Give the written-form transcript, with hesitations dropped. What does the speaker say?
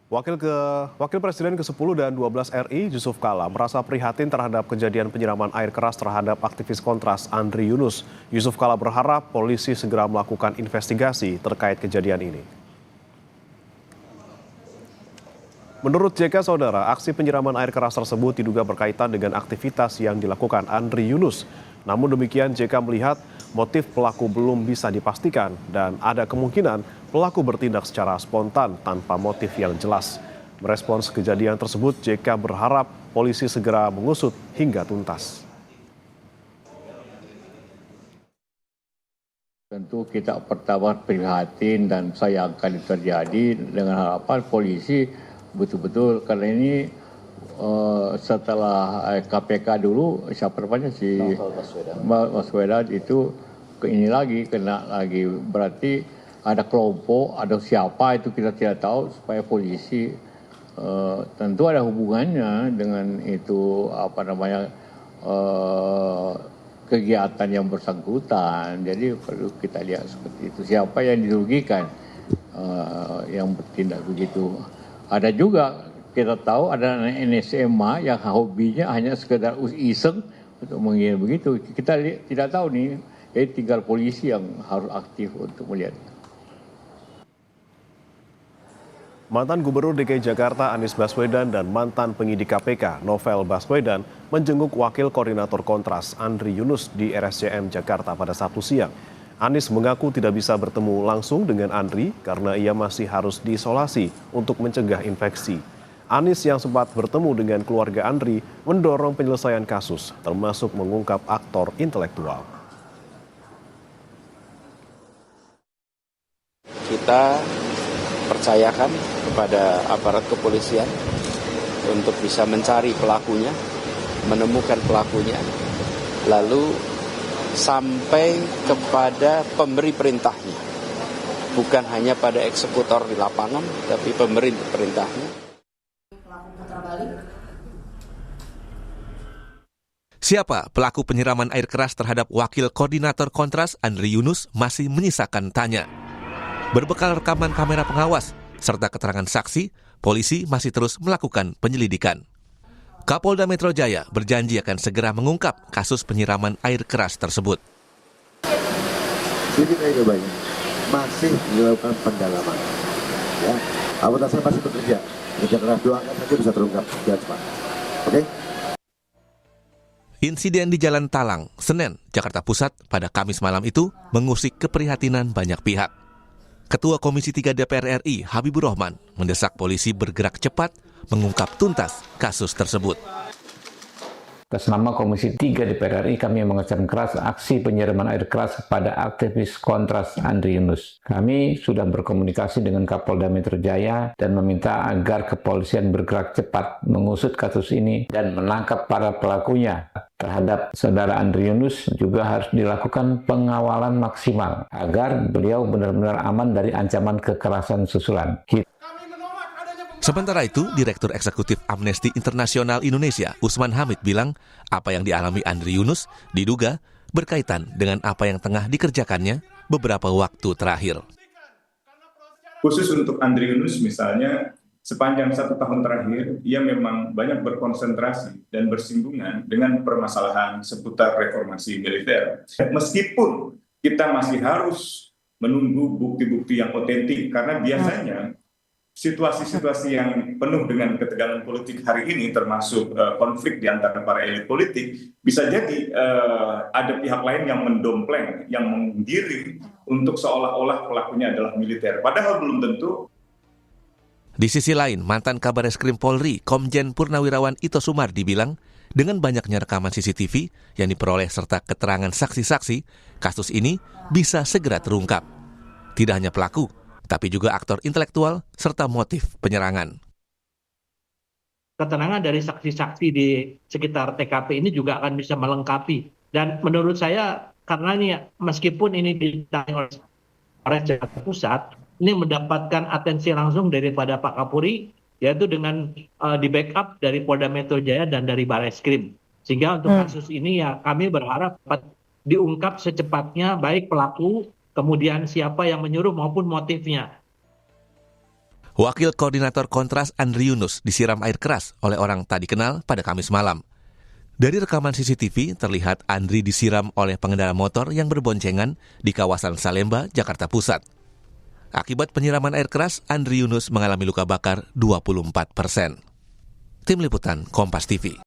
Wakil Presiden ke-10 dan 12 RI, Yusuf Kala, merasa prihatin terhadap kejadian penyiraman air keras terhadap aktivis Kontras Andri Yunus. Yusuf Kala berharap polisi segera melakukan investigasi terkait kejadian ini. Menurut JK Saudara, aksi penyiraman air keras tersebut diduga berkaitan dengan aktivitas yang dilakukan Andri Yunus. Namun demikian, JK melihat motif pelaku belum bisa dipastikan dan ada kemungkinan pelaku bertindak secara spontan tanpa motif yang jelas. Merespons kejadian tersebut, JK berharap polisi segera mengusut hingga tuntas. Tentu kita pertama prihatin dan sayangkan itu terjadi dengan harapan polisi betul-betul karena ini setelah KPK dulu siapa namanya si Baswedan itu ini lagi kena lagi berarti ada kelompok ada siapa itu kita tidak tahu supaya polisi tentu ada hubungannya dengan itu apa namanya kegiatan yang bersangkutan jadi perlu kita lihat seperti itu siapa yang dirugikan yang bertindak begitu. Ada juga kita tahu ada NSMA yang hobinya hanya sekedar iseng untuk mengira begitu. Kita tidak tahu nih, jadi tinggal polisi yang harus aktif untuk melihat. Mantan Gubernur DKI Jakarta Anies Baswedan dan mantan penyidik KPK Novel Baswedan menjenguk Wakil Koordinator Kontras Andri Yunus di RSCM Jakarta pada Sabtu siang. Anies mengaku tidak bisa bertemu langsung dengan Andri karena ia masih harus diisolasi untuk mencegah infeksi. Anies yang sempat bertemu dengan keluarga Andri mendorong penyelesaian kasus, termasuk mengungkap aktor intelektual. Kita percayakan kepada aparat kepolisian untuk bisa mencari pelakunya, menemukan pelakunya, lalu sampai kepada pemberi perintahnya. Bukan hanya pada eksekutor di lapangan, tapi pemberi perintahnya. Siapa pelaku penyiraman air keras terhadap Wakil Koordinator Kontras Andri Yunus masih menyisakan tanya. Berbekal rekaman kamera pengawas serta keterangan saksi, polisi masih terus melakukan penyelidikan. Kapolda Metro Jaya berjanji akan segera mengungkap kasus penyiraman air keras tersebut. Sidik aja banyak, masih dilakukan pendalaman. Ya, anggota saya masih bekerja keras doakan saja bisa terungkap dengan cepat. Oke? Insiden di Jalan Talang, Senen, Jakarta Pusat pada Kamis malam itu mengusik keprihatinan banyak pihak. Ketua Komisi 3 DPR RI Habibur Rahman mendesak polisi bergerak cepat mengungkap tuntas kasus tersebut. Atas nama Komisi 3 DPR RI kami mengecam keras aksi penyiraman air keras kepada aktivis Kontras Andri Yunus. Kami sudah berkomunikasi dengan Kapolda Metro Jaya dan meminta agar kepolisian bergerak cepat mengusut kasus ini dan menangkap para pelakunya. Terhadap saudara Andri Yunus juga harus dilakukan pengawalan maksimal agar beliau benar-benar aman dari ancaman kekerasan susulan. Sementara itu, Direktur Eksekutif Amnesty Internasional Indonesia, Usman Hamid bilang, apa yang dialami Andri Yunus diduga berkaitan dengan apa yang tengah dikerjakannya beberapa waktu terakhir. Khusus untuk Andri Yunus misalnya, sepanjang 1 tahun terakhir, ia memang banyak berkonsentrasi dan bersinggungan dengan permasalahan seputar reformasi militer. Meskipun kita masih harus menunggu bukti-bukti yang otentik, karena biasanya situasi-situasi yang penuh dengan ketegangan politik hari ini, termasuk konflik di antara para elit politik, bisa jadi ada pihak lain yang mendompleng, yang menggiring untuk seolah-olah pelakunya adalah militer. Padahal belum tentu. Di sisi lain, mantan Kabareskrim Polri, Komjen Purnawirawan Ito Sumardi bilang, dengan banyaknya rekaman CCTV yang diperoleh serta keterangan saksi-saksi, kasus ini bisa segera terungkap. Tidak hanya pelaku, tapi juga aktor intelektual serta motif penyerangan. Keterangan dari saksi-saksi di sekitar TKP ini juga akan bisa melengkapi. Dan menurut saya, karena ini meskipun ini ditangani oleh Polres Jakarta Pusat, ini mendapatkan atensi langsung daripada Pak Kapolri, yaitu dengan di backup dari Polda Metro Jaya dan dari Barreskrim. Sehingga untuk kasus ini ya kami berharap dapat diungkap secepatnya, baik pelaku, kemudian siapa yang menyuruh maupun motifnya. Wakil Koordinator Kontras Andri Yunus disiram air keras oleh orang tak dikenal pada Kamis malam. Dari rekaman CCTV terlihat Andri disiram oleh pengendara motor yang berboncengan di kawasan Salemba, Jakarta Pusat. Akibat penyiraman air keras, Andri Yunus mengalami luka bakar 24%. Tim Liputan Kompas TV.